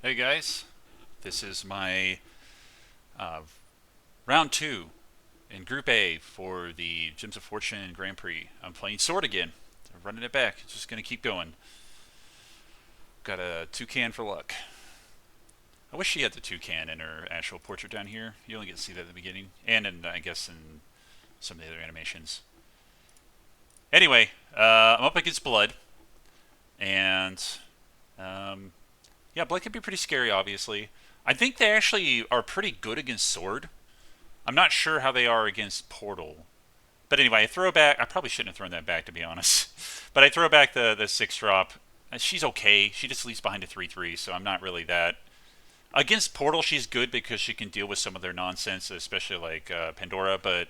Hey guys, this is my uh, round two in Group A for the Gems of Fortune Grand Prix. I'm playing Sword again. I'm running it back. Just gonna keep going. Got a toucan for luck. I wish she had the toucan in her actual portrait down here. You only get to see that at the beginning, and I guess in some of the other animations. Anyway, I'm up against Blood, and um, yeah, Blood can be pretty scary. Obviously, I think they actually are pretty good against Sword. I'm not sure how they are against Portal. But anyway, I throw back. I probably shouldn't have thrown that back, to be honest. But I throw back the six drop. She's okay. She just leaves behind a 3/3, so I'm not really that. Against Portal, she's good because she can deal with some of their nonsense, especially like Pandora. But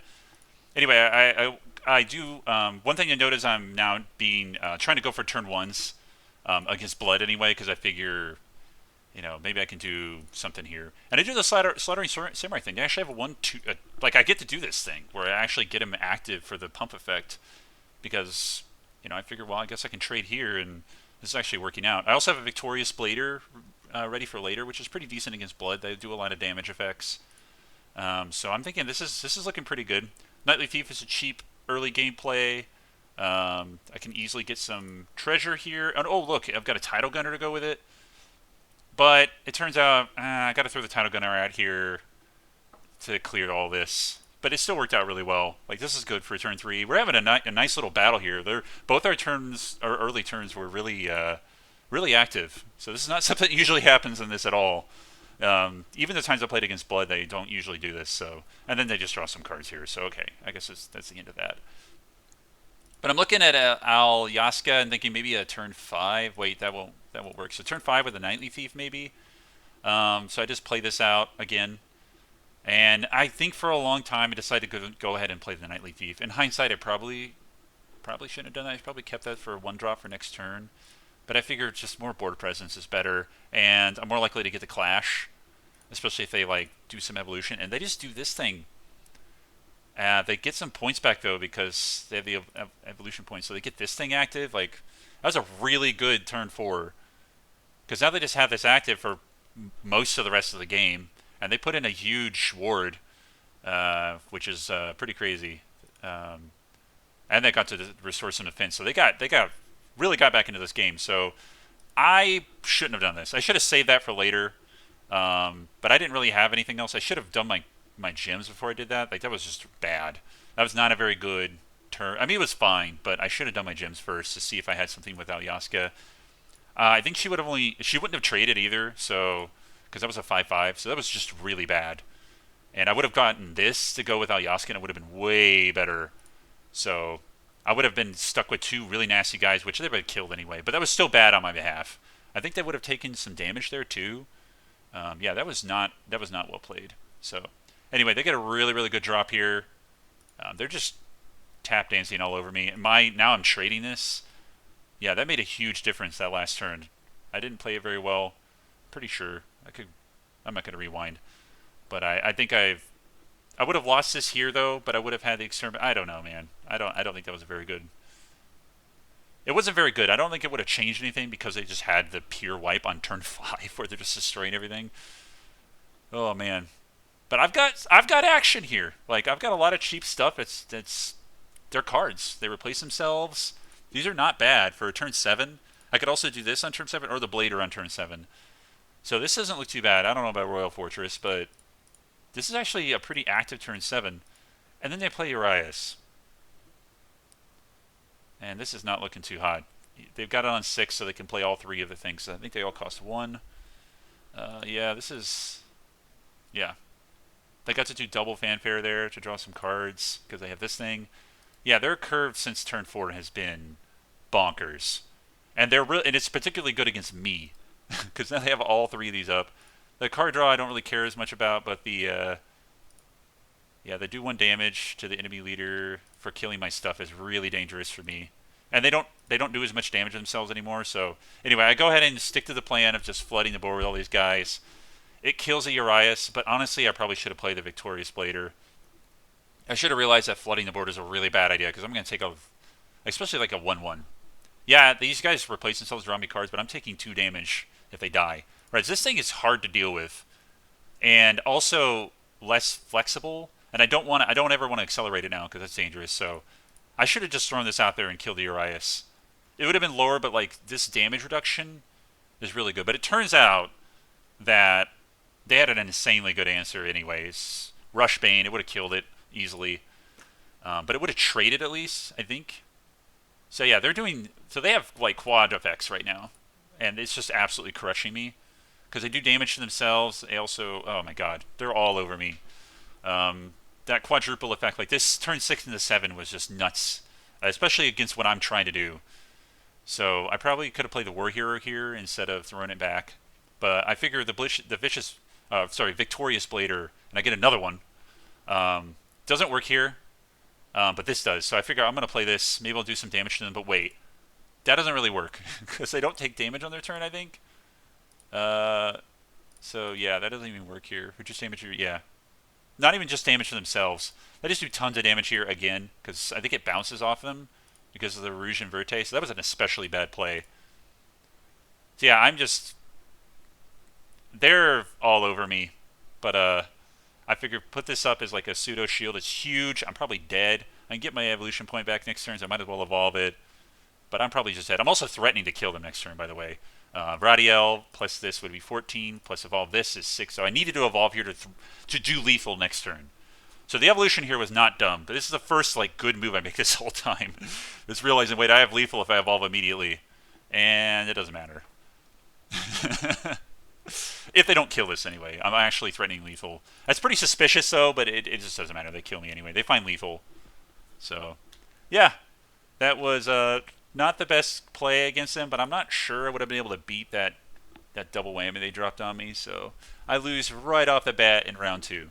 anyway, I do. One thing you notice, I'm now being trying to go for turn ones against Blood anyway, because I figure maybe I can do something here. And I do the slaughtering samurai thing. They actually have a 1-2. Like, I get to do this thing where I actually get him active for the pump effect because, I figure, well, I guess I can trade here, and this is actually working out. I also have a Victorious Blader ready for later, which is pretty decent against Blood. They do a lot of damage effects. So I'm thinking this is looking pretty good. Nightly Thief is a cheap early gameplay. I can easily get some treasure here. And, oh, look, I've got a Tidal Gunner to go with it. But it turns out I got to throw the Tidal Gunner out here to clear all this. But it still worked out really well. Like, this is good for turn three. We're having a nice little battle here. Both our turns, our early turns, were really active. So this is not something that usually happens in this at all. Even the times I played against Blood, they don't usually do this. So, and then they just draw some cards here. So okay, I guess that's the end of that. But I'm looking at Al Yaska and thinking maybe a turn five. Wait, that won't work. So turn five with a Nightly Thief maybe. So I just play this out again. And I think for a long time I decided to go ahead and play the Nightly Thief. In hindsight, I probably shouldn't have done that. I probably kept that for one drop for next turn. But I figured just more board presence is better, and I'm more likely to get the Clash, especially if they like do some evolution. And they just do this thing. They get some points back though because they have the evolution points, so they get this thing active. Like, that was a really good turn four because now they just have this active for most of the rest of the game, and they put in a huge ward, which is pretty crazy. And they got to restore some defense, so they really got back into this game. So I shouldn't have done this. I should have saved that for later. But I didn't really have anything else. I should have done my gems before I did that. Like, that was just bad. That was not a very good turn. I mean, it was fine, but I should have done my gems first to see if I had something with Alyaska. I think she wouldn't have traded either, so because that was a 5/5, so that was just really bad. And I would have gotten this to go with Alyaska, and it would have been way better. So I would have been stuck with two really nasty guys, which they would have killed anyway. But that was still bad on my behalf. I think they would have taken some damage there too. Yeah, that was not well played. So anyway, they get a really good drop here. They're just tap dancing all over me. Now I'm trading this. Yeah, that made a huge difference that last turn. I didn't play it very well. Pretty sure I could. I'm not going to rewind, but I think I would have lost this here though. But I would have had the experiment. I don't know, man. I don't think that was very good. It wasn't very good. I don't think it would have changed anything because they just had the pure wipe on turn five where they're just destroying everything. Oh man. But I've got action here. Like, I've got a lot of cheap stuff. It's their cards. They replace themselves. These are not bad for turn seven. I could also do this on turn seven or the Blader on turn seven. So this doesn't look too bad. I don't know about Royal Fortress, but this is actually a pretty active turn seven. And then they play Urias. And this is not looking too hot. They've got it on six, so they can play all three of the things. So I think they all cost one. Yeah, this is. Yeah. They got to do double fanfare there to draw some cards because they have this thing. Yeah, their curve since turn four has been bonkers. And it's particularly good against me because now they have all three of these up. The card draw I don't really care as much about, but yeah, they do one damage to the enemy leader for killing my stuff is really dangerous for me. And they don't do as much damage to themselves anymore. So anyway, I go ahead and stick to the plan of just flooding the board with all these guys. It kills a Urias, but honestly, I probably should have played the Victorious Blader. I should have realized that flooding the board is a really bad idea because I'm going to take especially like a 1/1. Yeah, these guys replace themselves, draw me cards, but I'm taking 2 damage if they die. Right, so this thing is hard to deal with, and also less flexible. And I don't ever want to accelerate it now because that's dangerous. So I should have just thrown this out there and killed the Urias. It would have been lower, but like this damage reduction is really good. But it turns out that they had an insanely good answer, anyways. Rush Bane, it would have killed it easily, but it would have traded at least, I think. So yeah, they're doing. So they have like quad effects right now, and it's just absolutely crushing me because they do damage to themselves. They also, oh my god, they're all over me. That quadruple effect, like this turn 6 into 7, was just nuts, especially against what I'm trying to do. So I probably could have played the War Hero here instead of throwing it back. But I figure Victorious Blader, and I get another one. Doesn't work here, but this does. So I figure I'm going to play this. Maybe I'll do some damage to them. But wait, that doesn't really work because they don't take damage on their turn, I think. So yeah, that doesn't even work here. Who just damage here? Yeah. Not even just damage to themselves. They just do tons of damage here again because I think it bounces off them because of the Rouge and Verte. So that was an especially bad play. So yeah, they're all over me. But I figure put this up as like a pseudo shield. It's huge. I'm probably dead. I can get my evolution point back next turn, so I might as well evolve it. But I'm probably just dead. I'm also threatening to kill them next turn, by the way. Radiel plus this would be 14, plus evolve this is 6. So I needed to evolve here to do lethal next turn. So the evolution here was not dumb, but this is the first like good move I make this whole time. Just realizing, wait, I have lethal if I evolve immediately. And it doesn't matter. If they don't kill this anyway. I'm actually threatening lethal. That's pretty suspicious though, but it just doesn't matter. They kill me anyway. They find lethal. So, yeah. That was not the best play against them, but I'm not sure I would have been able to beat that double whammy they dropped on me. So I lose right off the bat in round 2.